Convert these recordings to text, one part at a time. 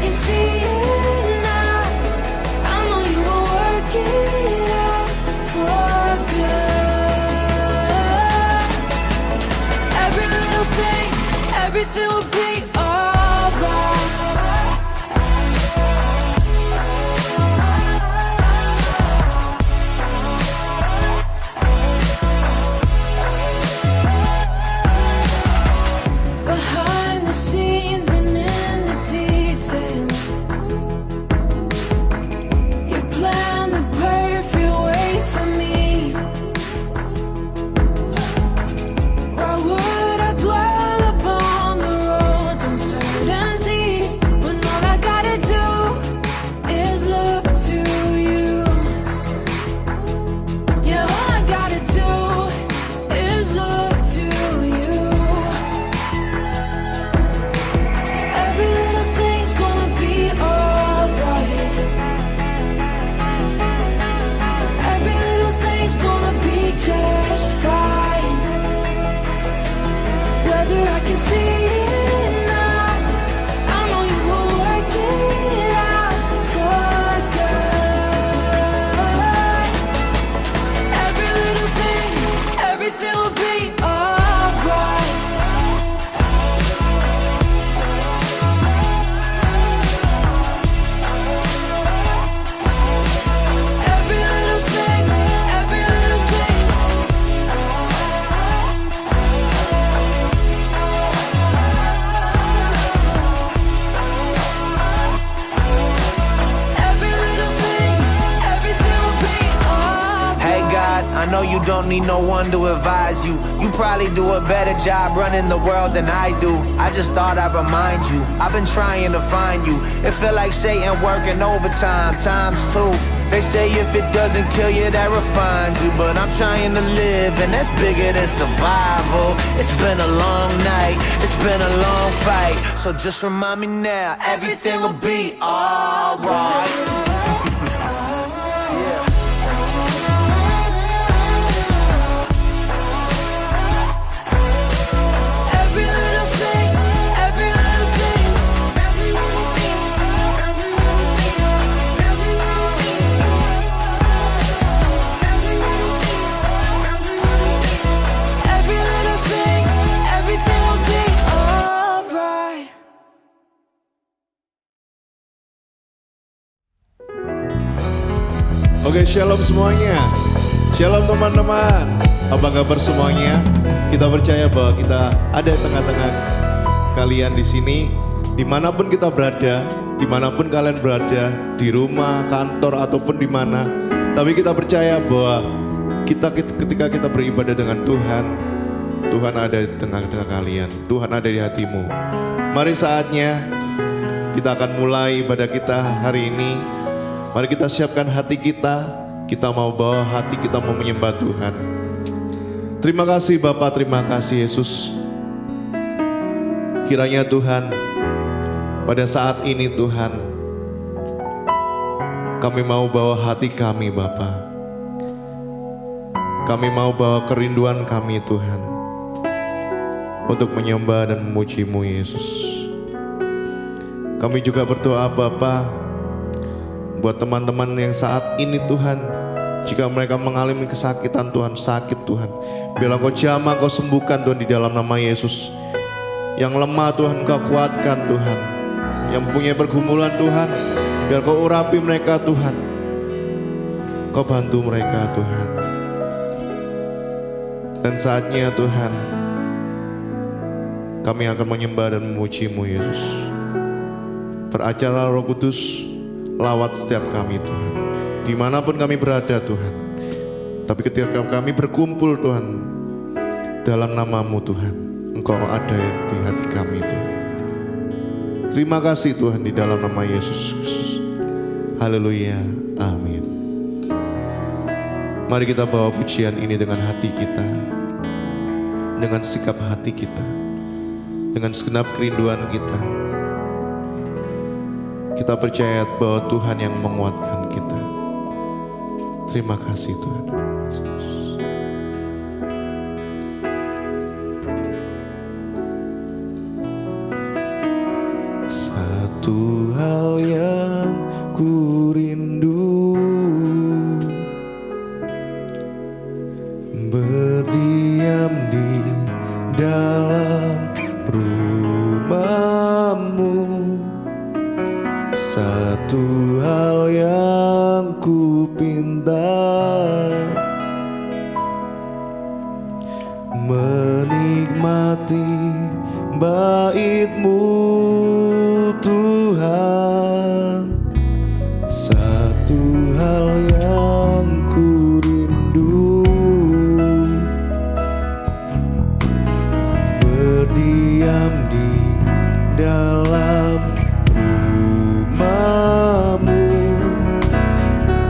can see it now. I know you will work it out for good. Every little thing, everything will be alright. Behind the scenes and in the details, you plan the perfect way for me. Why would I dwell upon the roads uncertainties when all I gotta do is look to you? Yeah, all I gotta do is look to you. Every little thing's gonna be alright. Every little thing's gonna be just fine. Whether I can see it now, I know you will work it out for good. Every little thing, everything will be alright. Every little thing, every little thing. Every little thing, everything will be alright. Hey God, I know you don't need no one to advise you. You probably do a better job running the world than I do. I just thought I'd remind you, I've been trying to find you. It feel like Satan working overtime, times two. They say if it doesn't kill you, that refines you. But I'm trying to live, and that's bigger than survival. It's been a long night, it's been a long fight. So just remind me now, everything will be alright. Every little thing, every little thing. Every little thing, every little thing. Every little thing, every little thing. Every little thing, everything will be alright. Oke, shalom semuanya. Shalom teman-teman. Apa kabar semuanya? Kita percaya bahwa kita ada di tengah-tengah kalian di sini. Dimanapun kita berada, dimanapun kalian berada, di rumah, kantor, ataupun di mana. Tapi kita percaya bahwa ketika kita beribadah dengan Tuhan, Tuhan ada di tengah-tengah kalian. Tuhan ada di hatimu. Mari saatnya kita akan mulai ibadah kita hari ini. Mari kita siapkan hati kita. Kita mau bawa hati, kita mau menyembah Tuhan. Terima kasih Bapa, terima kasih Yesus. Kiranya Tuhan, pada saat ini Tuhan, kami mau bawa hati kami Bapa. Kami mau bawa kerinduan kami Tuhan, untuk menyembah dan memuji-Mu Yesus. Kami juga berdoa Bapa, buat teman-teman yang saat ini Tuhan, jika mereka mengalami kesakitan Tuhan, sakit Tuhan, biarlah Kau jamah, Kau sembuhkan Tuhan di dalam nama Yesus. Yang lemah Tuhan Kau kuatkan Tuhan, yang punya pergumulan Tuhan, biar Kau urapi mereka Tuhan, Kau bantu mereka Tuhan. Dan saatnya Tuhan, kami akan menyembah dan memuji-Mu Yesus. Beracara Roh Kudus, lawat setiap kami Tuhan, dimanapun kami berada Tuhan. Tapi ketika kami berkumpul Tuhan, dalam nama-Mu Tuhan, Engkau ada di hati kami Tuhan. Terima kasih Tuhan di dalam nama Yesus Kristus. Haleluya, amin. Mari kita bawa pujian ini dengan hati kita, dengan sikap hati kita, dengan segenap kerinduan kita. Kita percaya bahwa Tuhan yang menguatkan kita. Terima kasih Tuhan. Satu hal yang ku rindu, berdiam di dalam rumahmu. Satu hal yang ku pinta, menikmati bait-Mu Tuhan. Satu hal yang ku rindu, berdiam di dalam rumah-Mu.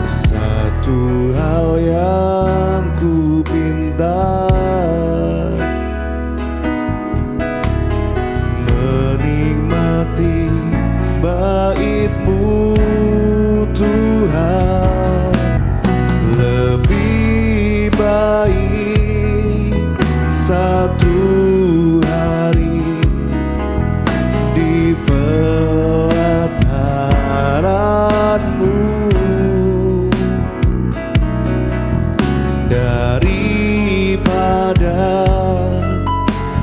Satu hal yang ku pinta, menikmati bait-Mu Tuhan. Lebih baik satu hari di pelataran-Mu daripada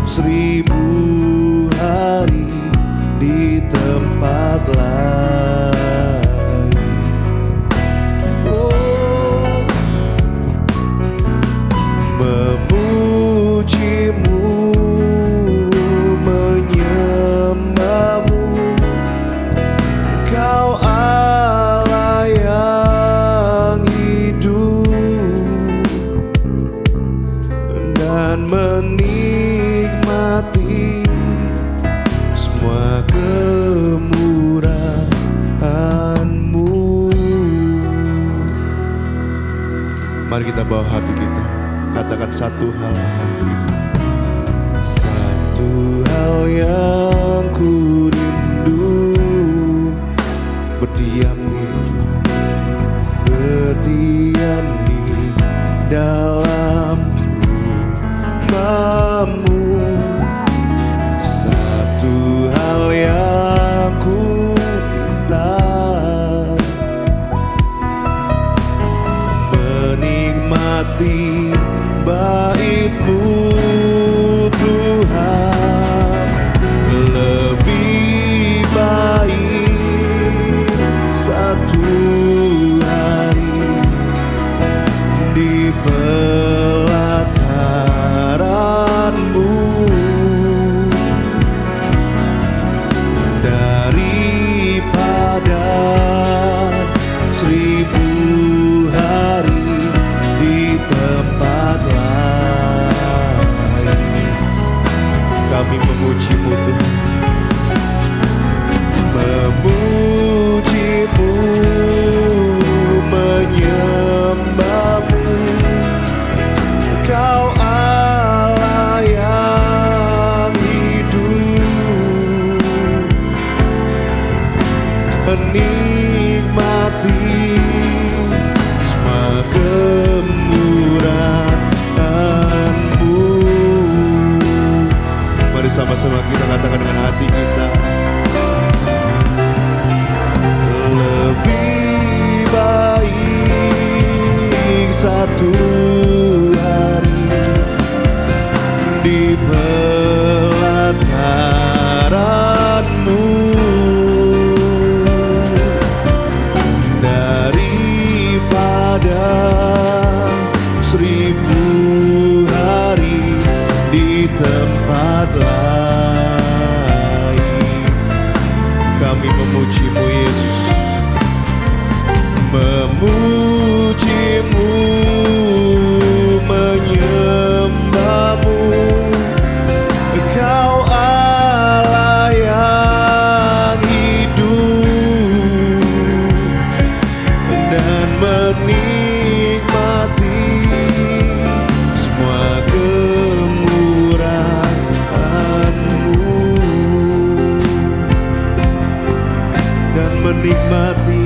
1000 hari di tempat lain. Oh, memuji-Mu, menyembah-Mu, Kau Allah yang hidup, dan menikmati semua kemurahan-Mu. Mari kita bawa hati kita, katakan satu hal yang ku rindu. Satu hal yang ku rindu, berdiam di dalam rumah-Mu. Satu hal yang ku minta, menikmati bait-Mu Tuhan. Lebih baik satu hari di pelataran-Mu daripada 1000 hari di tempat lain. Kami memuji-Mu Tuhan, memuji-Mu, menyembah-Mu, Kau Allah yang hidup, menikmati semua kemurahan-Mu. Mari sama-sama kita katakan dengan hati kita. Lebih baik satu hari di pelataran-Mu daripada 1000 hari di tempat lain. Kami memuji-Mu Yesus, memuji-Mu, menyembah-Mu, Kau Allah yang hidup, dan menikmati semua kemurahan-Mu, dan menikmati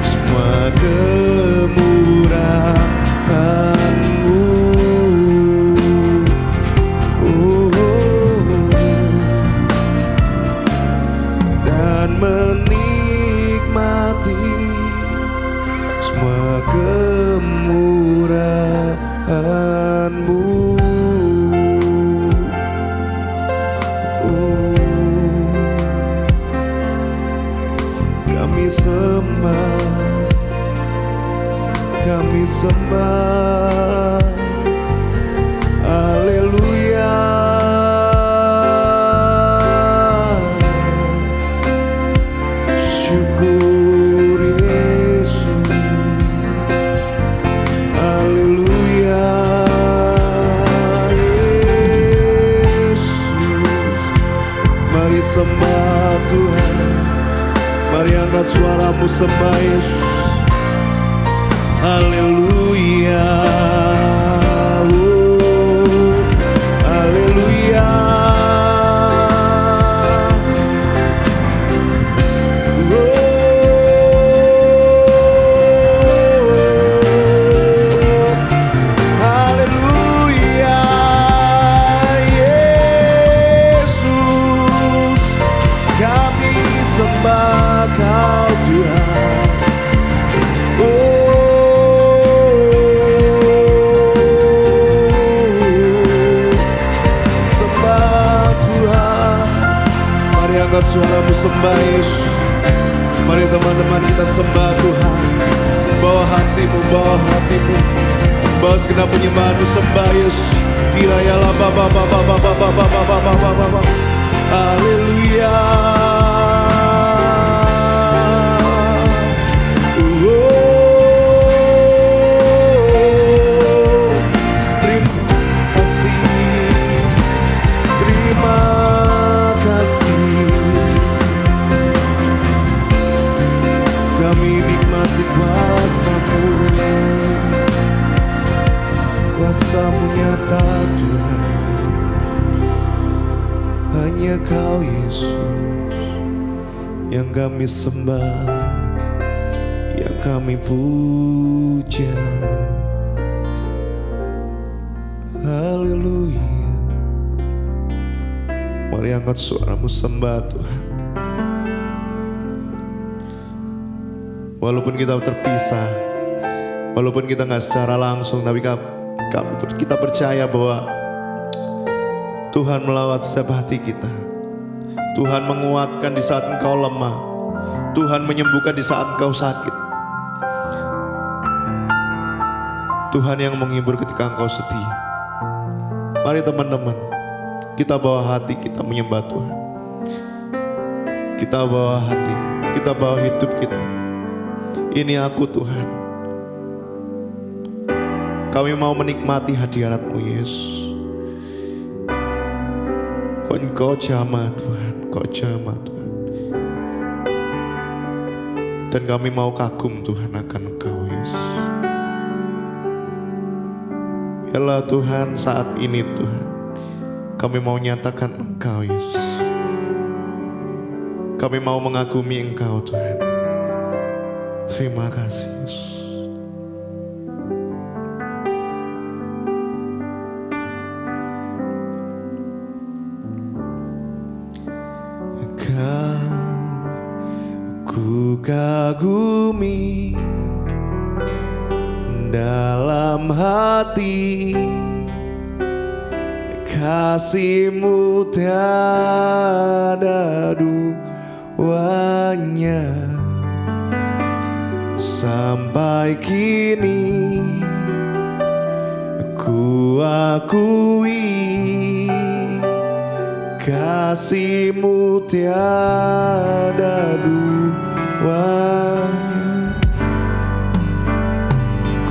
semua kemurahan-Mu. sembah. Haleluya. Syukur Yesus. Haleluya. Yesus. Mari sembah Tuhan. Mari angkat suaramu sembah Yesus. Haleluya. Oh, haleluya. Angkat suaramu sembah Yesus. Mari teman-teman kita sembah Tuhan. Bawa hatimu, bawa hatimu, bawa segenap penyembahanmu sembah Yesus. Kirayalah baba baba baba baba baba baba baba. Haleluya. Kuasa-Mu nyata Tuhan. Hanya Kau Yesus yang kami sembah, yang kami puja. Haleluya. Mari angkat suaramu sembah Tuhan. Walaupun kita terpisah, walaupun kita gak secara langsung, tapi kita percaya bahwa Tuhan melawat setiap hati kita. Tuhan menguatkan di saat engkau lemah. Tuhan menyembuhkan di saat engkau sakit. Tuhan yang menghibur ketika engkau sedih. Mari teman-teman, kita bawa hati kita menyembah Tuhan. Kita bawa hati, kita bawa hidup kita. Ini aku Tuhan. Kami mau menikmati hadirat-Mu Yesus. Engkau jamah Tuhan, Engkau jamah Tuhan. Dan kami mau kagum Tuhan akan Engkau Yesus. Biarlah Tuhan saat ini Tuhan, kami mau nyatakan Engkau Yesus. Kami mau mengagumi Engkau Tuhan. Terima kasih Yesus. Ku kagumi dalam hati, kasih-Mu tiada duanya. Sampai kini ku akui, kasih-Mu tiada duanya.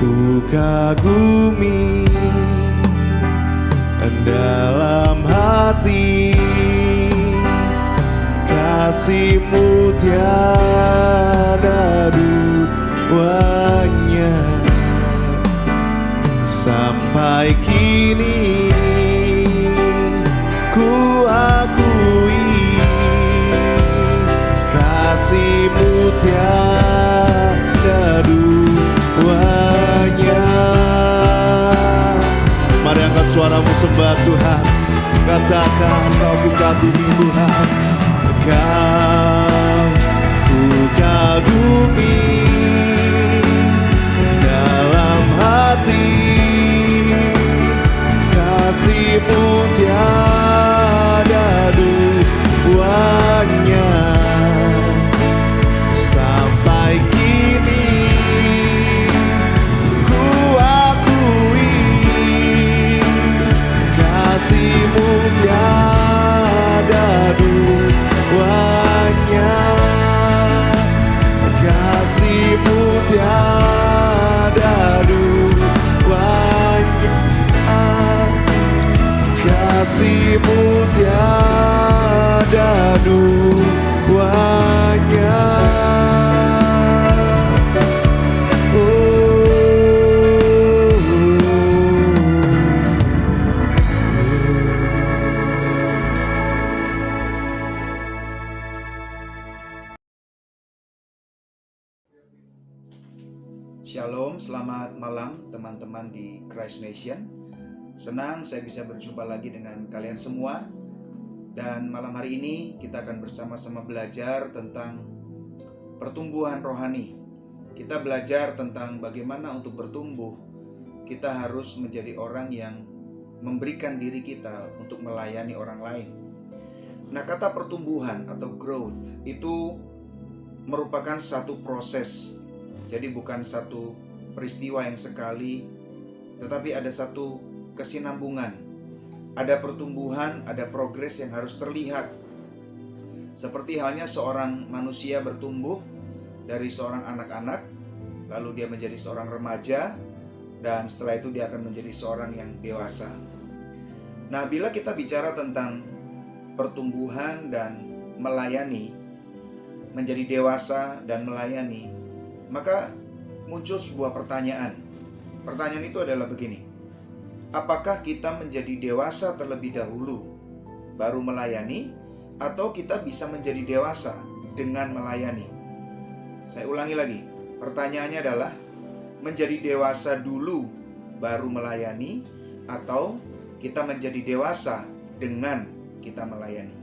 Ku kagumi dalam hati, kasih-Mu tiada duanya. Sampai kini ku akui, kasih-Mu tiada duanya. Mari angkat suaramu sembah Tuhan. Katakan kau ku kagumi Tuhan. Kau ku kagumi dalam hati, kasih-Mu tiada duanya. Sampai kini ku kasih-Mu tiada duanya. Shalom, selamat malam teman-teman di Christ Nation. Senang saya bisa berjumpa lagi dengan kalian semua. Dan malam hari ini kita akan bersama-sama belajar tentang pertumbuhan rohani. Kita belajar tentang bagaimana untuk bertumbuh. Kita harus menjadi orang yang memberikan diri kita untuk melayani orang lain. Nah, kata pertumbuhan atau growth itu merupakan satu proses. Jadi bukan satu peristiwa yang sekali, tetapi ada satu kesinambungan. Ada pertumbuhan, ada progres yang harus terlihat. Seperti halnya seorang manusia bertumbuh dari seorang anak-anak, lalu dia menjadi seorang remaja, dan setelah itu dia akan menjadi seorang yang dewasa. Nah, bila kita bicara tentang pertumbuhan dan melayani, menjadi dewasa dan melayani, maka muncul sebuah pertanyaan. Pertanyaan itu adalah begini: apakah kita menjadi dewasa terlebih dahulu baru melayani, atau kita bisa menjadi dewasa dengan melayani? Saya ulangi lagi. Pertanyaannya adalah menjadi dewasa dulu baru melayani, atau kita menjadi dewasa dengan kita melayani?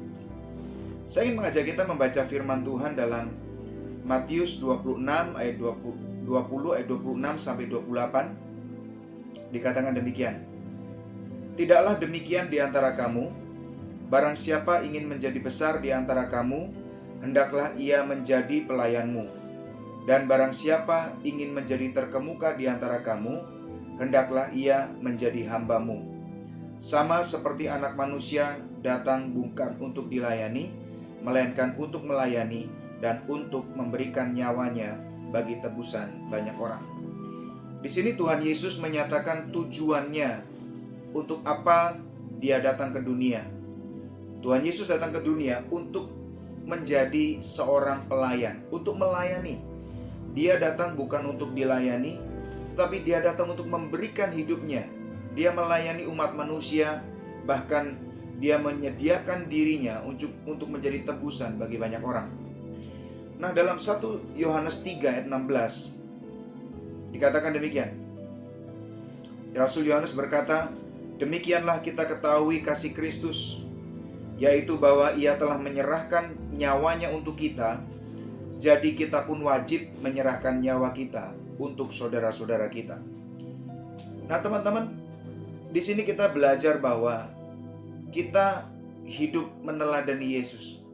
Saya ingin mengajak kita membaca firman Tuhan dalam Matius 26 ayat 20 ayat 26 sampai 28. Dikatakan demikian: tidaklah demikian di antara kamu, barang siapa ingin menjadi besar di antara kamu, hendaklah ia menjadi pelayanmu. Dan barang siapa ingin menjadi terkemuka di antara kamu, hendaklah ia menjadi hambamu. Sama seperti anak manusia datang bukan untuk dilayani, melainkan untuk melayani dan untuk memberikan nyawanya bagi tebusan banyak orang. Di sini Tuhan Yesus menyatakan tujuannya untuk apa dia datang ke dunia. Tuhan Yesus datang ke dunia untuk menjadi seorang pelayan, untuk melayani. Dia datang bukan untuk dilayani, tetapi dia datang untuk memberikan hidupnya. Dia melayani umat manusia, bahkan dia menyediakan dirinya untuk menjadi tebusan bagi banyak orang. Nah, dalam 1 Yohanes 3 ayat 16 dikatakan demikian. Rasul Yohanes berkata, demikianlah kita ketahui kasih Kristus, yaitu bahwa ia telah menyerahkan nyawanya untuk kita, jadi kita pun wajib menyerahkan nyawa kita untuk saudara-saudara kita. Nah, teman-teman, di sini kita belajar bahwa kita hidup meneladani Yesus.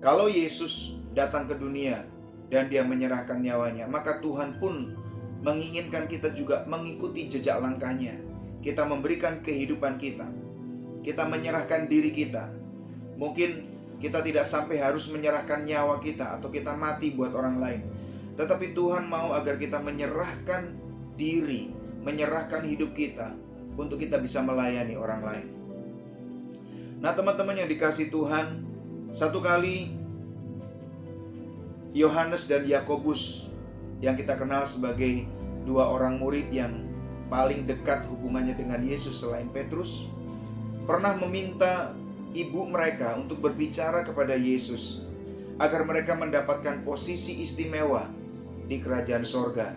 Kalau Yesus datang ke dunia dan dia menyerahkan nyawanya, maka Tuhan pun menginginkan kita juga mengikuti jejak langkahnya. Kita memberikan kehidupan kita, kita menyerahkan diri kita. Mungkin kita tidak sampai harus menyerahkan nyawa kita atau kita mati buat orang lain, tetapi Tuhan mau agar kita menyerahkan diri, menyerahkan hidup kita untuk kita bisa melayani orang lain. Nah, teman-teman yang dikasihi Tuhan, satu kali Yohanes dan Yakobus, yang kita kenal sebagai dua orang murid yang paling dekat hubungannya dengan Yesus selain Petrus, pernah meminta ibu mereka untuk berbicara kepada Yesus agar mereka mendapatkan posisi istimewa di kerajaan sorga.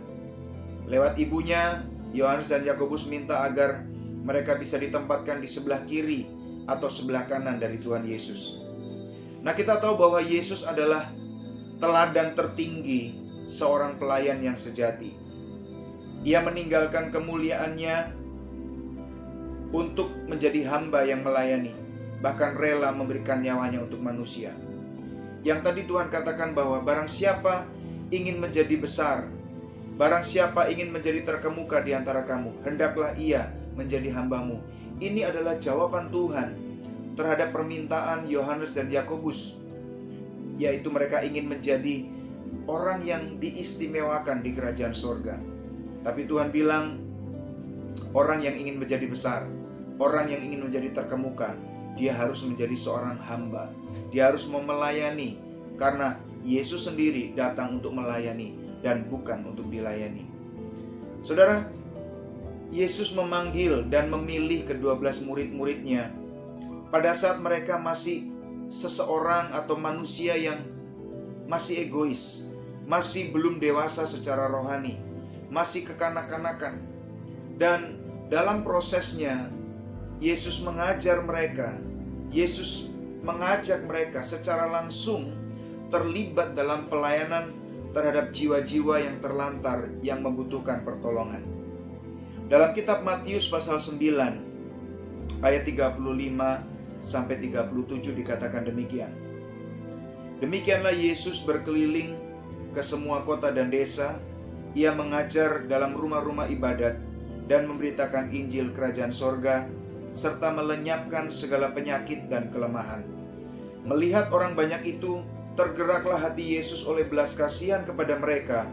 Lewat ibunya, Yohanes dan Yakobus minta agar mereka bisa ditempatkan di sebelah kiri atau sebelah kanan dari Tuhan Yesus. Nah, kita tahu bahwa Yesus adalah teladan tertinggi seorang pelayan yang sejati. Ia meninggalkan kemuliaannya untuk menjadi hamba yang melayani, bahkan rela memberikan nyawanya untuk manusia. Yang tadi Tuhan katakan bahwa barang siapa ingin menjadi besar, barang siapa ingin menjadi terkemuka di antara kamu, hendaklah ia menjadi hambamu. Ini adalah jawaban Tuhan terhadap permintaan Yohanes dan Yakobus, yaitu mereka ingin menjadi orang yang diistimewakan di kerajaan sorga. Tapi Tuhan bilang, orang yang ingin menjadi besar, orang yang ingin menjadi terkemuka, dia harus menjadi seorang hamba. Dia harus mau melayani, karena Yesus sendiri datang untuk melayani dan bukan untuk dilayani. Saudara, Yesus memanggil dan memilih ke-12 murid-muridnya pada saat mereka masih seseorang atau manusia yang masih egois, masih belum dewasa secara rohani, masih kekanak-kanakan. Dan dalam prosesnya, Yesus mengajar mereka, Yesus mengajak mereka secara langsung terlibat dalam pelayanan terhadap jiwa-jiwa yang terlantar, yang membutuhkan pertolongan. Dalam kitab Matius pasal 9 ayat 35 sampai 37 dikatakan demikian. Demikianlah Yesus berkeliling ke semua kota dan desa. Ia mengajar dalam rumah-rumah ibadat dan memberitakan Injil Kerajaan Sorga, serta melenyapkan segala penyakit dan kelemahan. Melihat orang banyak itu, tergeraklah hati Yesus oleh belas kasihan kepada mereka,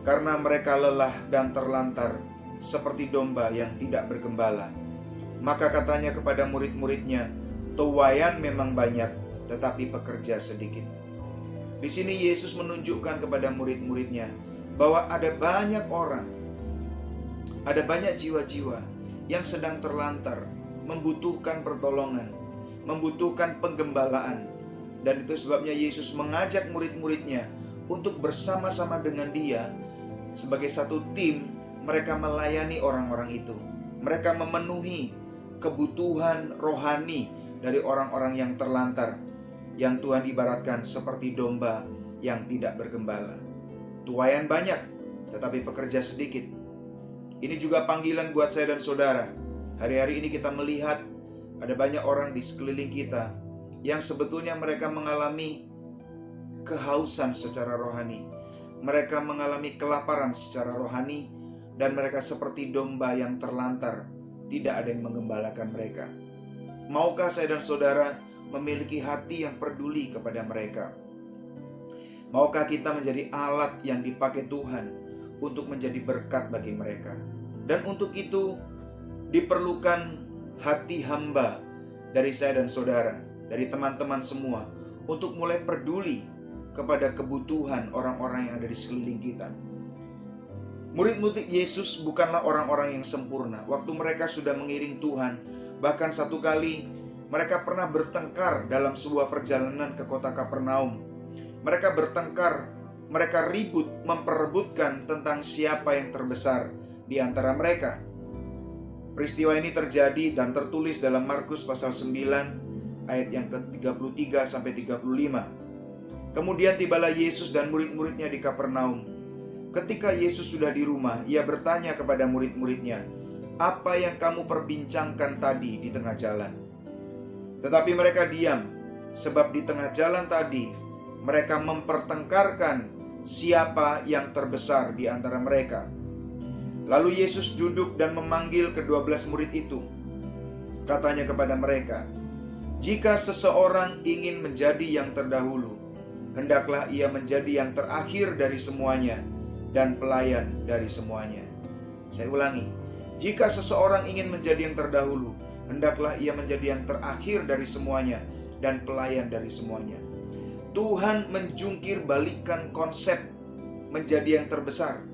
karena mereka lelah dan terlantar seperti domba yang tidak bergembala. Maka katanya kepada murid-muridnya, tuaian memang banyak, tetapi pekerja sedikit. Di sini Yesus menunjukkan kepada murid-muridnya bahwa ada banyak orang, ada banyak jiwa-jiwa yang sedang terlantar, membutuhkan pertolongan, membutuhkan penggembalaan. Dan itu sebabnya Yesus mengajak murid-muridnya untuk bersama-sama dengan dia sebagai satu tim. Mereka melayani orang-orang itu. Mereka memenuhi kebutuhan rohani dari orang-orang yang terlantar, yang Tuhan ibaratkan seperti domba yang tidak bergembala. Tuaian banyak, tetapi pekerja sedikit. Ini juga panggilan buat saya dan saudara. Hari-hari ini kita melihat ada banyak orang di sekeliling kita yang sebetulnya mereka mengalami kehausan secara rohani. Mereka mengalami kelaparan secara rohani, dan mereka seperti domba yang terlantar, tidak ada yang menggembalakan mereka. Maukah saya dan saudara memiliki hati yang peduli kepada mereka? Maukah kita menjadi alat yang dipakai Tuhan untuk menjadi berkat bagi mereka? Dan untuk itu diperlukan hati hamba dari saya dan saudara, dari teman-teman semua, untuk mulai peduli kepada kebutuhan orang-orang yang ada di sekeliling kita. Murid-murid Yesus bukanlah orang-orang yang sempurna. Waktu mereka sudah mengiring Tuhan, bahkan satu kali mereka pernah bertengkar dalam sebuah perjalanan ke kota Kapernaum. Mereka bertengkar, mereka ribut, memperebutkan tentang siapa yang terbesar di antara mereka. Peristiwa ini terjadi dan tertulis dalam Markus pasal 9 ayat yang ke-33 sampai 35. Kemudian tibalah Yesus dan murid-muridnya di Kapernaum. Ketika Yesus sudah di rumah, ia bertanya kepada murid-muridnya, "Apa yang kamu perbincangkan tadi di tengah jalan?" Tetapi mereka diam, sebab di tengah jalan tadi mereka mempertengkarkan siapa yang terbesar di antara mereka. Lalu Yesus duduk dan memanggil ke-12 murid itu. Katanya kepada mereka, "Jika seseorang ingin menjadi yang terdahulu, hendaklah ia menjadi yang terakhir dari semuanya dan pelayan dari semuanya." Saya ulangi, jika seseorang ingin menjadi yang terdahulu, hendaklah ia menjadi yang terakhir dari semuanya dan pelayan dari semuanya. Tuhan menjungkir balikan konsep menjadi yang terbesar.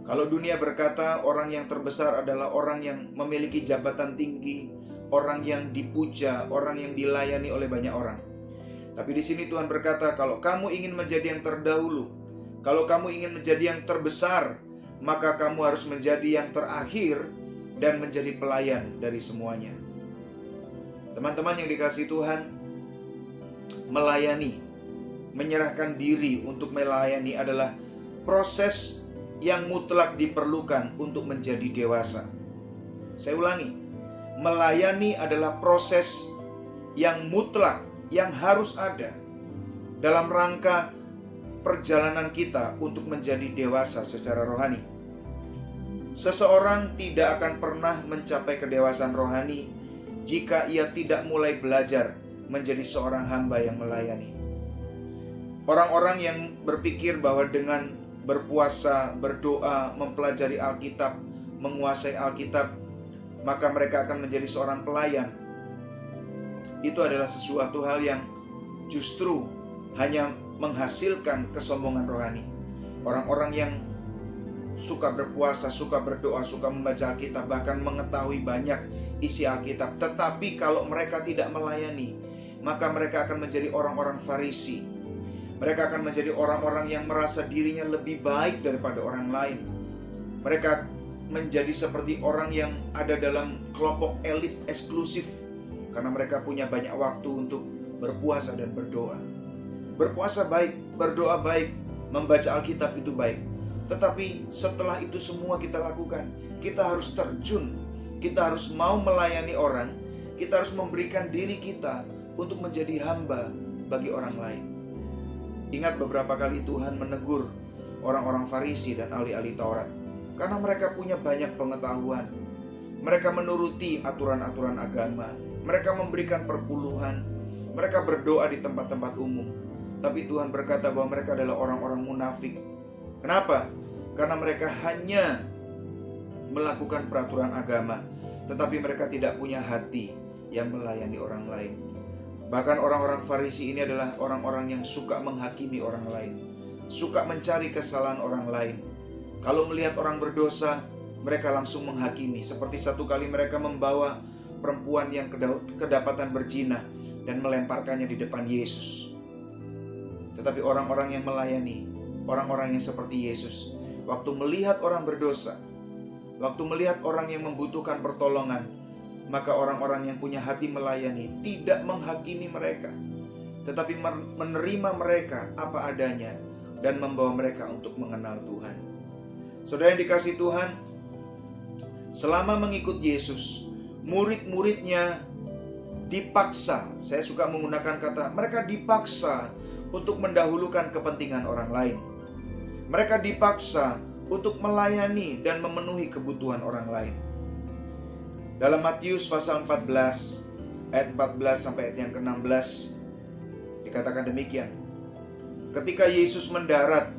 Kalau dunia berkata orang yang terbesar adalah orang yang memiliki jabatan tinggi, orang yang dipuja, orang yang dilayani oleh banyak orang. Tapi di sini Tuhan berkata, kalau kamu ingin menjadi yang terdahulu, kalau kamu ingin menjadi yang terbesar, maka kamu harus menjadi yang terakhir dan menjadi pelayan dari semuanya. Teman-teman yang dikasihi Tuhan, melayani, menyerahkan diri untuk melayani adalah proses yang mutlak diperlukan untuk menjadi dewasa. Saya ulangi, melayani adalah proses yang mutlak, yang harus ada dalam rangka perjalanan kita untuk menjadi dewasa secara rohani. Seseorang tidak akan pernah mencapai kedewasaan rohani jika ia tidak mulai belajar menjadi seorang hamba yang melayani. Orang-orang yang berpikir bahwa dengan berpuasa, berdoa, mempelajari Alkitab, menguasai Alkitab, maka mereka akan menjadi seorang pelayan. itu adalah sesuatu hal yang justru hanya menghasilkan kesombongan rohani. Orang-orang yang suka berpuasa, suka berdoa, suka membaca Alkitab, bahkan mengetahui banyak isi Alkitab, tetapi kalau mereka tidak melayani, maka mereka akan menjadi orang-orang Farisi. Mereka akan menjadi orang-orang yang merasa dirinya lebih baik daripada orang lain. Mereka menjadi seperti orang yang ada dalam kelompok elit eksklusif, karena mereka punya banyak waktu untuk berpuasa dan berdoa. Berpuasa baik, berdoa baik, membaca Alkitab itu baik. Tetapi setelah itu semua kita lakukan, kita harus terjun, kita harus mau melayani orang, kita harus memberikan diri kita untuk menjadi hamba bagi orang lain. Ingat beberapa kali Tuhan menegur orang-orang Farisi dan ahli-ahli Taurat, karena mereka punya banyak pengetahuan. Mereka menuruti aturan-aturan agama, mereka memberikan perpuluhan, mereka berdoa di tempat-tempat umum. Tapi Tuhan berkata bahwa mereka adalah orang-orang munafik. Kenapa? Karena mereka hanya melakukan peraturan agama, tetapi mereka tidak punya hati yang melayani orang lain. Bahkan orang-orang Farisi ini adalah orang-orang yang suka menghakimi orang lain, suka mencari kesalahan orang lain. Kalau melihat orang berdosa, mereka langsung menghakimi. Seperti satu kali mereka membawa perempuan yang kedapatan berzina dan melemparkannya di depan Yesus. Tetapi orang-orang yang melayani, orang-orang yang seperti Yesus, waktu melihat orang berdosa, waktu melihat orang yang membutuhkan pertolongan, maka orang-orang yang punya hati melayani tidak menghakimi mereka, tetapi menerima mereka apa adanya dan membawa mereka untuk mengenal Tuhan. Saudara yang dikasihi Tuhan, selama mengikut Yesus, murid-muridnya dipaksa, saya suka menggunakan kata, mereka dipaksa untuk mendahulukan kepentingan orang lain. Mereka dipaksa untuk melayani dan memenuhi kebutuhan orang lain. Dalam Matius pasal 14, ayat 14 sampai ayat yang ke-16, dikatakan demikian. Ketika Yesus mendarat,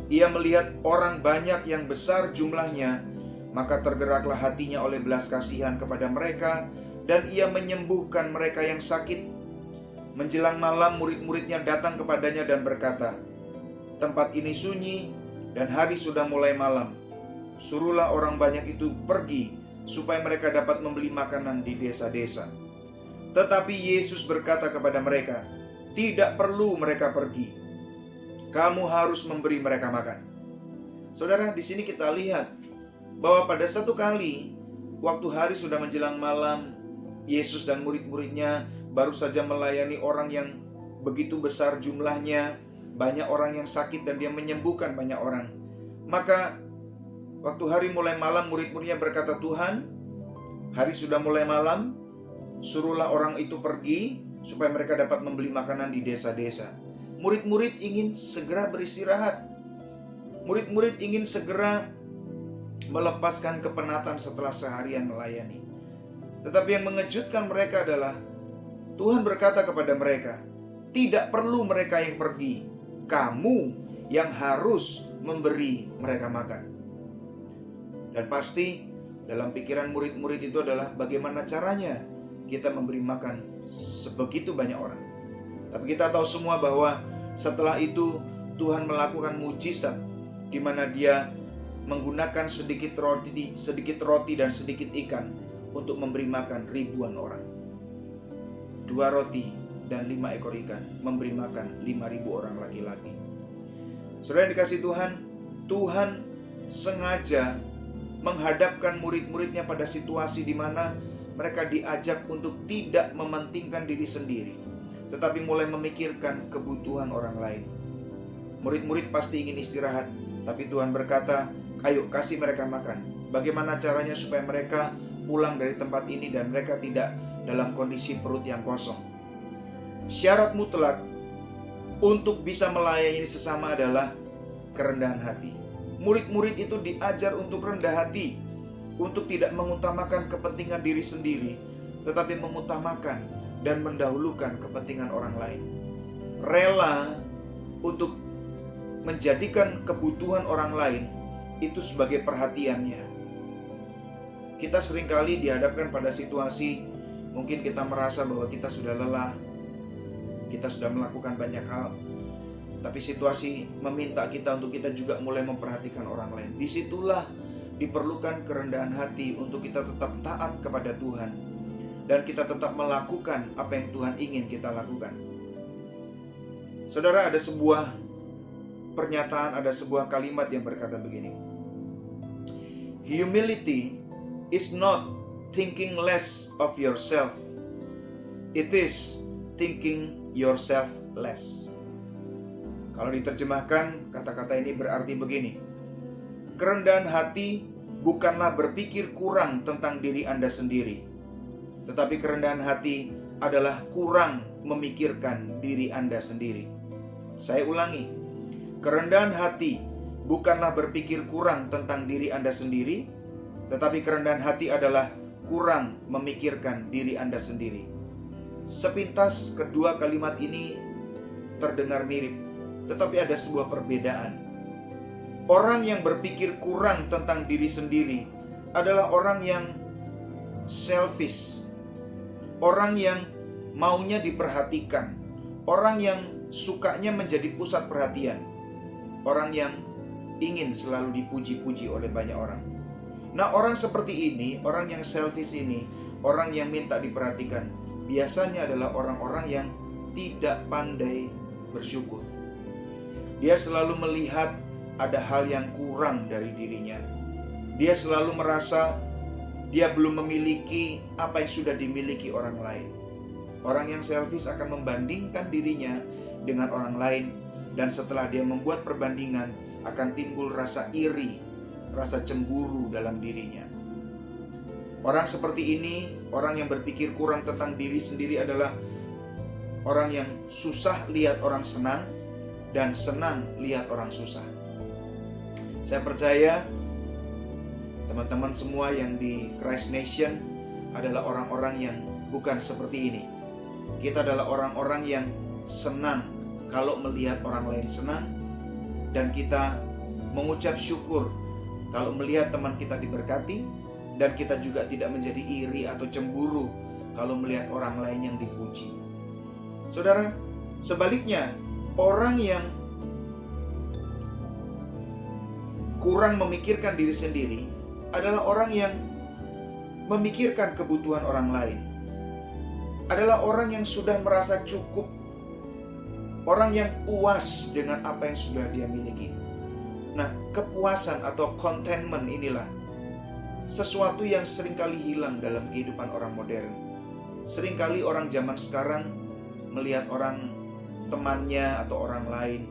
ia melihat orang banyak yang besar jumlahnya, maka tergeraklah hatinya oleh belas kasihan kepada mereka, dan ia menyembuhkan mereka yang sakit. Menjelang malam, murid-muridnya datang kepadanya dan berkata, tempat ini sunyi dan hari sudah mulai malam. Suruhlah orang banyak itu pergi, supaya mereka dapat membeli makanan di desa-desa. Tetapi Yesus berkata kepada mereka, tidak perlu mereka pergi. Kamu harus memberi mereka makan. Saudara, di sini kita lihat bahwa pada satu kali, waktu hari sudah menjelang malam, Yesus dan murid-muridnya baru saja melayani orang yang begitu besar jumlahnya, banyak orang yang sakit dan dia menyembuhkan banyak orang. Maka waktu hari mulai malam, murid-muridnya berkata, Tuhan, hari sudah mulai malam, suruhlah orang itu pergi supaya mereka dapat membeli makanan di desa-desa. Murid-murid ingin segera beristirahat. Murid-murid ingin segera melepaskan kepenatan setelah seharian melayani. Tetapi yang mengejutkan mereka adalah Tuhan berkata kepada mereka, tidak perlu mereka yang pergi, kamu yang harus memberi mereka makan. Dan pasti dalam pikiran murid-murid itu adalah bagaimana caranya kita memberi makan sebegitu banyak orang. Tapi kita tahu semua bahwa setelah itu Tuhan melakukan mujizat di mana Dia menggunakan sedikit roti dan sedikit ikan untuk memberi makan ribuan orang. 2 roti dan 5 ekor ikan memberi makan 5.000 orang laki-laki. Saudara yang dikasihi Tuhan, Tuhan sengaja menghadapkan murid-muridnya pada situasi di mana mereka diajak untuk tidak mementingkan diri sendiri, tetapi mulai memikirkan kebutuhan orang lain. Murid-murid pasti ingin istirahat, tapi Tuhan berkata, ayo kasih mereka makan. Bagaimana caranya supaya mereka pulang dari tempat ini dan mereka tidak dalam kondisi perut yang kosong. Syarat mutlak untuk bisa melayani sesama adalah kerendahan hati. Murid-murid itu diajar untuk rendah hati, untuk tidak mengutamakan kepentingan diri sendiri, tetapi mengutamakan dan mendahulukan kepentingan orang lain. Rela untuk menjadikan kebutuhan orang lain itu sebagai perhatiannya. Kita seringkali dihadapkan pada situasi Mungkin kita merasa bahwa kita sudah lelah, kita sudah melakukan banyak hal, tapi situasi meminta kita untuk kita juga mulai memperhatikan orang lain. Disitulah diperlukan kerendahan hati untuk kita tetap taat kepada Tuhan, dan kita tetap melakukan apa yang Tuhan ingin kita lakukan. Saudara, ada sebuah pernyataan, ada sebuah kalimat yang berkata begini: humility is not thinking less of yourself, it is thinking yourself less. Kalau diterjemahkan, kata-kata ini berarti begini: kerendahan hati bukanlah berpikir kurang tentang diri Anda sendiri, tetapi kerendahan hati adalah kurang memikirkan diri Anda sendiri. Saya ulangi, kerendahan hati bukanlah berpikir kurang tentang diri Anda sendiri, tetapi kerendahan hati adalah kurang memikirkan diri Anda sendiri. Sepintas kedua kalimat ini terdengar mirip, tetapi ada sebuah perbedaan. Orang yang berpikir kurang tentang diri sendiri adalah orang yang selfish, orang yang maunya diperhatikan, orang yang sukanya menjadi pusat perhatian, orang yang ingin selalu dipuji-puji oleh banyak orang. Nah, orang seperti ini, orang yang selfish ini, orang yang minta diperhatikan, biasanya adalah orang-orang yang tidak pandai bersyukur. Dia selalu melihat ada hal yang kurang dari dirinya. Dia selalu merasa dia belum memiliki apa yang sudah dimiliki orang lain. Orang yang selfish akan membandingkan dirinya dengan orang lain, dan setelah dia membuat perbandingan akan timbul rasa iri, rasa cemburu dalam dirinya. Orang seperti ini, orang yang berpikir kurang tentang diri sendiri adalah orang yang susah lihat orang senang dan senang lihat orang susah. Saya percaya teman-teman semua yang di Christ Nation adalah orang-orang yang bukan seperti ini. Kita adalah orang-orang yang senang kalau melihat orang lain senang, dan kita mengucap syukur kalau melihat teman kita diberkati, dan kita juga tidak menjadi iri atau cemburu kalau melihat orang lain yang dipuji. Saudara, sebaliknya, orang yang kurang memikirkan diri sendiri adalah orang yang memikirkan kebutuhan orang lain. Adalah orang yang sudah merasa cukup, orang yang puas dengan apa yang sudah dia miliki. Nah, kepuasan atau contentment inilah sesuatu yang seringkali hilang dalam kehidupan orang modern. Seringkali orang zaman sekarang melihat orang temannya atau orang lain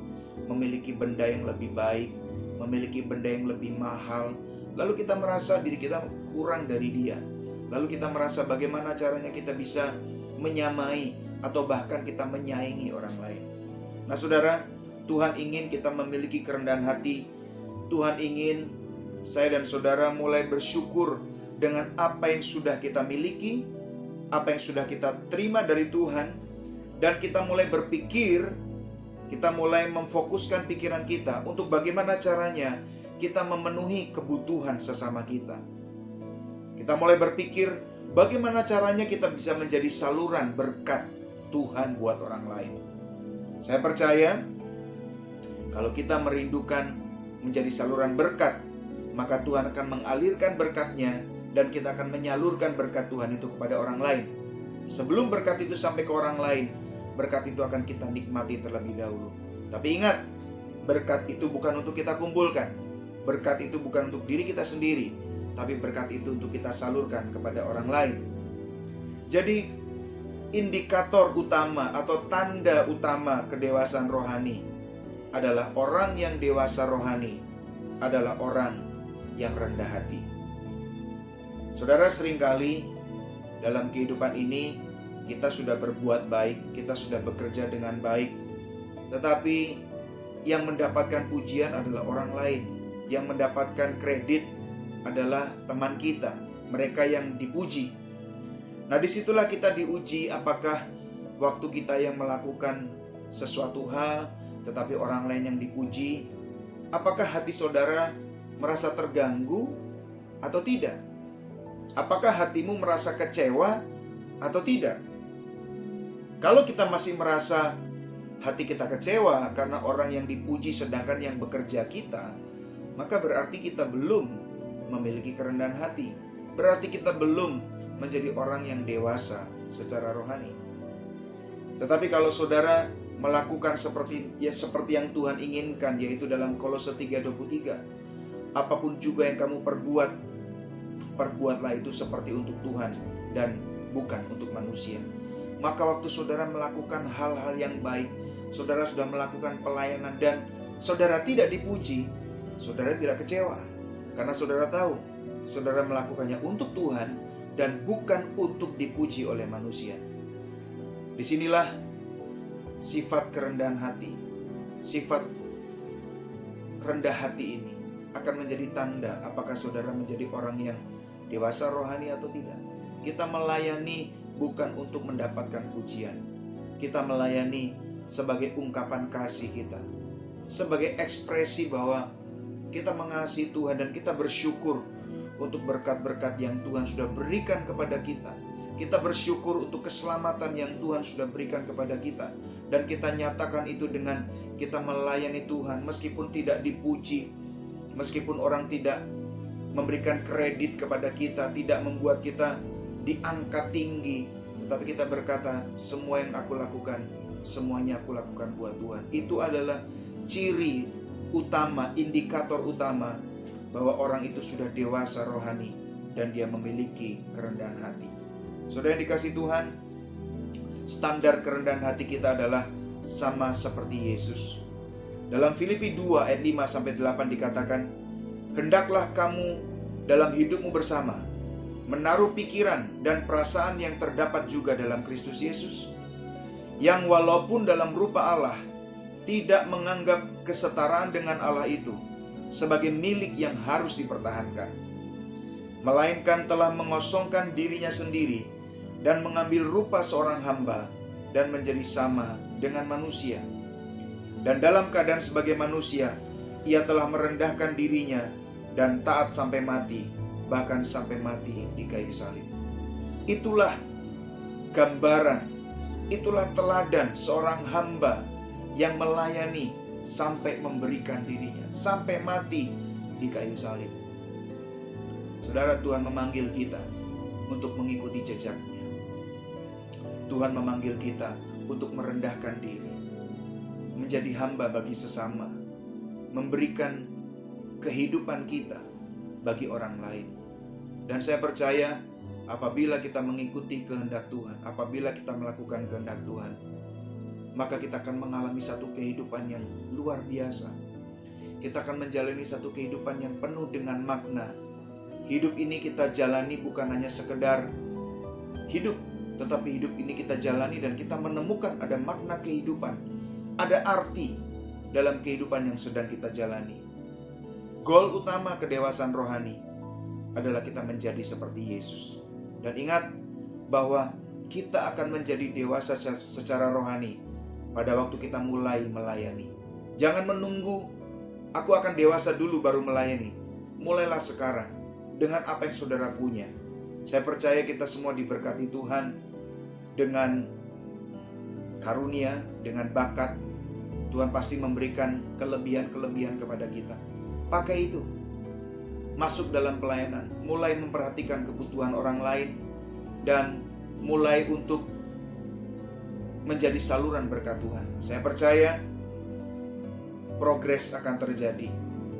memiliki benda yang lebih baik, memiliki benda yang lebih mahal, lalu kita merasa diri kita kurang dari dia. Lalu kita merasa bagaimana caranya kita bisa menyamai atau bahkan kita menyaingi orang lain. Nah, saudara, Tuhan ingin kita memiliki kerendahan hati. Tuhan ingin saya dan saudara mulai bersyukur dengan apa yang sudah kita miliki, apa yang sudah kita terima dari Tuhan, dan kita mulai berpikir, kita mulai memfokuskan pikiran kita untuk bagaimana caranya kita memenuhi kebutuhan sesama kita. Kita mulai berpikir bagaimana caranya kita bisa menjadi saluran berkat Tuhan buat orang lain. Saya percaya kalau kita merindukan menjadi saluran berkat, maka Tuhan akan mengalirkan berkat-Nya dan kita akan menyalurkan berkat Tuhan itu kepada orang lain. Sebelum berkat itu sampai ke orang lain, berkat itu akan kita nikmati terlebih dahulu. Tapi ingat, berkat itu bukan untuk kita kumpulkan. Berkat itu bukan untuk diri kita sendiri, tapi berkat itu untuk kita salurkan kepada orang lain. Jadi, indikator utama atau tanda utama kedewasaan rohani adalah orang yang dewasa rohani adalah orang yang rendah hati. Saudara, seringkali dalam kehidupan ini kita sudah berbuat baik, kita sudah bekerja dengan baik, tetapi yang mendapatkan pujian adalah orang lain, yang mendapatkan kredit adalah teman kita, mereka yang dipuji. Nah, disitulah kita diuji apakah waktu kita yang melakukan sesuatu hal tetapi orang lain yang dipuji, apakah hati saudara merasa terganggu atau tidak? Apakah hatimu merasa kecewa atau tidak? Kalau kita masih merasa hati kita kecewa karena orang yang dipuji sedangkan yang bekerja kita, maka berarti kita belum memiliki kerendahan hati. Berarti kita belum menjadi orang yang dewasa secara rohani. Tetapi kalau saudara melakukan seperti yang Tuhan inginkan, yaitu dalam Kolose 3:23, apapun juga yang kamu perbuat, perbuatlah itu seperti untuk Tuhan dan bukan untuk manusia. Maka waktu saudara melakukan hal-hal yang baik, saudara sudah melakukan pelayanan dan saudara tidak dipuji, saudara tidak kecewa. Karena saudara tahu, saudara melakukannya untuk Tuhan dan bukan untuk dipuji oleh manusia. Disinilah sifat kerendahan hati, sifat rendah hati ini akan menjadi tanda apakah saudara menjadi orang yang dewasa rohani atau tidak. Kita melayani bukan untuk mendapatkan pujian. Kita melayani sebagai ungkapan kasih kita, sebagai ekspresi bahwa kita mengasihi Tuhan dan kita bersyukur untuk berkat-berkat yang Tuhan sudah berikan kepada kita. Kita bersyukur untuk keselamatan yang Tuhan sudah berikan kepada kita. Dan kita nyatakan itu dengan kita melayani Tuhan meskipun tidak dipuji, meskipun orang tidak memberikan kredit kepada kita, tidak membuat kita diangkat tinggi, tetapi kita berkata, semua yang aku lakukan, semuanya aku lakukan buat Tuhan. Itu adalah ciri utama, indikator utama bahwa orang itu sudah dewasa rohani dan dia memiliki kerendahan hati. Saudara yang dikasihi Tuhan, standar kerendahan hati kita adalah sama seperti Yesus. Dalam Filipi 2 ayat 5-8 dikatakan, hendaklah kamu dalam hidupmu bersama menaruh pikiran dan perasaan yang terdapat juga dalam Kristus Yesus, yang walaupun dalam rupa Allah tidak menganggap kesetaraan dengan Allah itu sebagai milik yang harus dipertahankan, melainkan telah mengosongkan dirinya sendiri dan mengambil rupa seorang hamba dan menjadi sama dengan manusia. Dan dalam keadaan sebagai manusia, ia telah merendahkan dirinya dan taat sampai mati, bahkan sampai mati di kayu salib. Itulah gambaran, itulah teladan seorang hamba yang melayani sampai memberikan dirinya, sampai mati di kayu salib. Saudara, Tuhan memanggil kita untuk mengikuti jejaknya. Tuhan memanggil kita untuk merendahkan diri, menjadi hamba bagi sesama, memberikan kehidupan kita bagi orang lain. Dan saya percaya apabila kita mengikuti kehendak Tuhan, apabila kita melakukan kehendak Tuhan, maka kita akan mengalami satu kehidupan yang luar biasa. Kita akan menjalani satu kehidupan yang penuh dengan makna. Hidup ini kita jalani bukan hanya sekedar hidup, tetapi hidup ini kita jalani dan kita menemukan ada makna kehidupan, ada arti dalam kehidupan yang sedang kita jalani. Goal utama kedewasaan rohani adalah kita menjadi seperti Yesus. Dan ingat bahwa kita akan menjadi dewasa secara rohani pada waktu kita mulai melayani. Jangan menunggu aku akan dewasa dulu baru melayani. Mulailah sekarang dengan apa yang saudara punya. Saya percaya kita semua diberkati Tuhan dengan karunia, dengan bakat. Tuhan pasti memberikan kelebihan-kelebihan kepada kita. Pakai itu. Masuk dalam pelayanan, mulai memperhatikan kebutuhan orang lain, dan mulai untuk menjadi saluran berkat Tuhan. Saya percaya progres akan terjadi,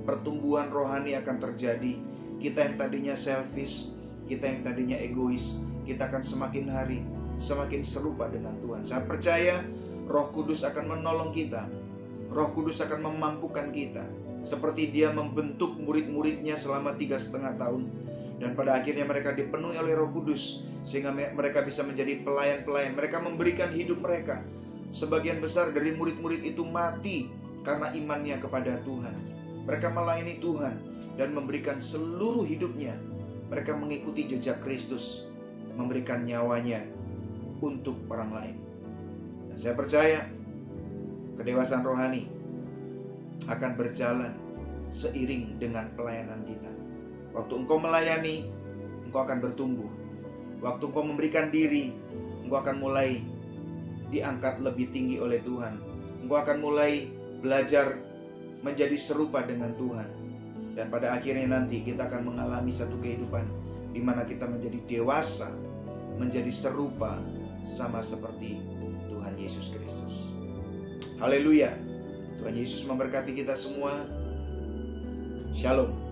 pertumbuhan rohani akan terjadi. Kita yang tadinya selfish, kita yang tadinya egois, kita akan semakin hari semakin serupa dengan Tuhan. Saya percaya Roh Kudus akan menolong kita. Roh Kudus akan memampukan kita, seperti Dia membentuk murid-muridnya selama 3,5 tahun. Dan pada akhirnya mereka dipenuhi oleh Roh Kudus, sehingga mereka bisa menjadi pelayan-pelayan. Mereka memberikan hidup mereka. Sebagian besar dari murid-murid itu mati karena imannya kepada Tuhan. Mereka melayani Tuhan dan memberikan seluruh hidupnya. Mereka mengikuti jejak Kristus, memberikan nyawanya untuk orang lain. Dan saya percaya kedewasaan rohani akan berjalan seiring dengan pelayanan kita. Waktu engkau melayani, engkau akan bertumbuh. Waktu engkau memberikan diri, engkau akan mulai diangkat lebih tinggi oleh Tuhan. Engkau akan mulai belajar menjadi serupa dengan Tuhan. Dan pada akhirnya nanti kita akan mengalami satu kehidupan di mana kita menjadi dewasa, menjadi serupa sama seperti Tuhan Yesus Kristus. Haleluya. Tuhan Yesus memberkati kita semua. Shalom.